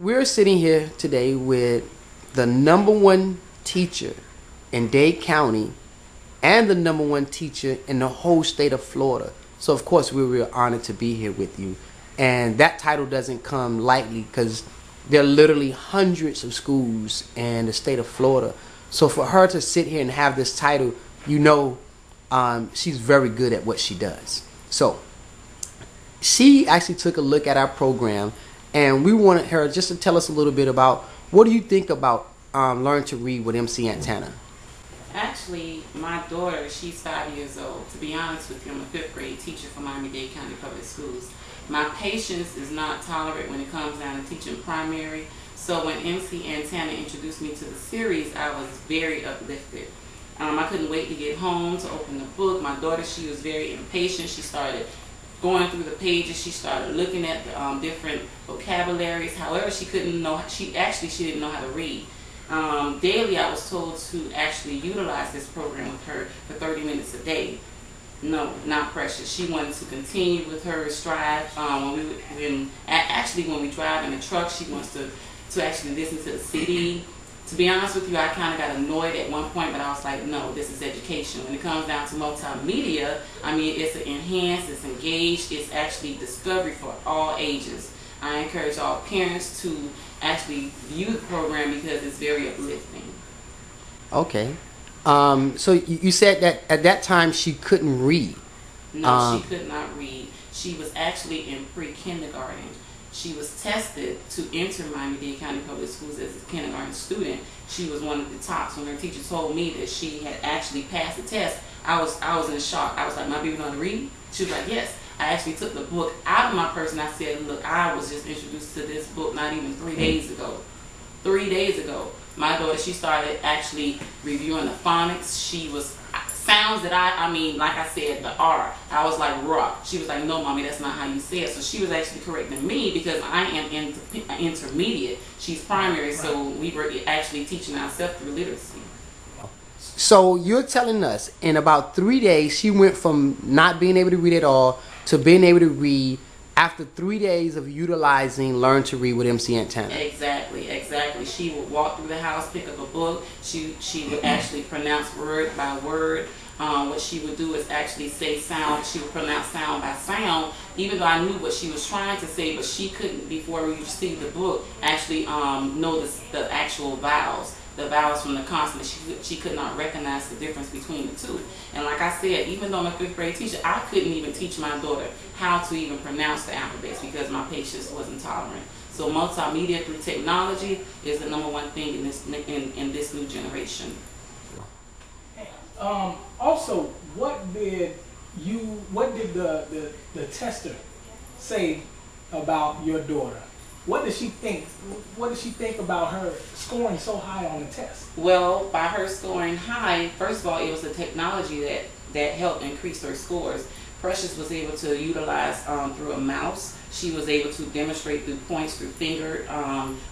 We're sitting here today with the #1 teacher in Dade County and the #1 teacher in the whole state of Florida. So of course we're real honored to be here with you. And that title doesn't come lightly because there are literally hundreds of schools in the state of Florida. So for her to sit here and have this title, you know, she's very good at what she does. So she actually took a look at our program, and we wanted her just to tell us a little bit about what do you think about Learn to Read with MC Antana. Actually, my daughter, she's 5 years old. To be honest with you, I'm a 5th grade teacher for Miami-Dade County Public Schools. My patience is not tolerant when it comes down to teaching primary. So when MC Antana introduced me to the series, I was very uplifted. I couldn't wait to get home to open the book. My daughter, she was very impatient. She started going through the pages. She started looking at the different vocabularies. However, she didn't know how to read. Daily, I was told to actually utilize this program with her for 30 minutes a day. No, not Precious. She wanted to continue with her stride. When we drive in the truck, she wants to actually listen to the CD. To be honest with you, I kind of got annoyed at one point, but I was like, no, this is education. When it comes down to multimedia, I mean, it's enhanced, it's engaged, it's actually discovery for all ages. I encourage all parents to actually view the program because it's very uplifting. Okay. So you said that at that time she couldn't read. No, she could not read. She was actually in pre-kindergarten. She was tested to enter Miami-Dade County Public Schools as a kindergarten student. She was one of the tops. When her teacher told me that she had actually passed the test, I was in shock. I was like, my baby know how to read? She was like, yes. I actually took the book out of my purse and I said, look, I was just introduced to this book not even 3 days ago. 3 days ago. My daughter, she started actually reviewing the phonics. She was, sounds that I mean, like I said, the R. I was like, raw. She was like, no, mommy, that's not how you say it. So she was actually correcting me because I am intermediate. She's primary, so we were actually teaching ourselves through literacy. So you're telling us in about 3 days she went from not being able to read at all to being able to read after 3 days of utilizing Learn to Read with MC Antana. Exactly, exactly. She would walk through the house, pick up a book. She would actually pronounce word by word. What she would do is actually say sound. She would pronounce sound by sound, even though I knew what she was trying to say, but she couldn't, before we received the book, actually know the actual vowels. The vowels from the consonants. She could not recognize the difference between the two. And like I said, even though I'm a 5th grade teacher, I couldn't even teach my daughter how to even pronounce the alphabets because my patience wasn't tolerant. So multimedia through technology is the #1 thing in this new generation. Also, what did the tester say about your daughter? What did she think? What did she think about her scoring so high on the test? Well, by her scoring high, first of all, it was the technology that helped increase her scores. Precious was able to utilize through a mouse. She was able to demonstrate through points, through finger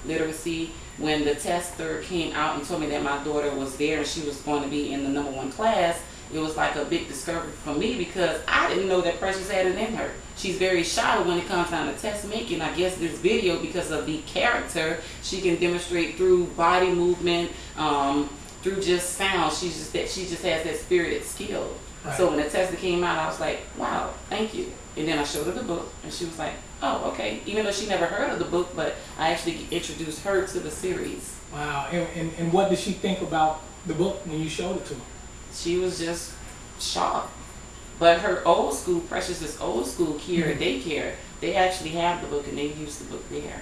literacy. When the tester came out and told me that my daughter was there and she was going to be in the #1 class, it was like a big discovery for me because I didn't know that Precious had it in her. She's very shy when it comes down to test making. I guess this video, because of the character, she can demonstrate through body movement, through just sound. She just has that spirited skill. Right. So when the test came out, I was like, wow, thank you. And then I showed her the book, and she was like, oh, okay. Even though she never heard of the book, but I actually introduced her to the series. Wow. And what did she think about the book when you showed it to her? She was just shocked. But her old school, Precious's old school, Kiera Daycare, they actually have the book and they use the book there.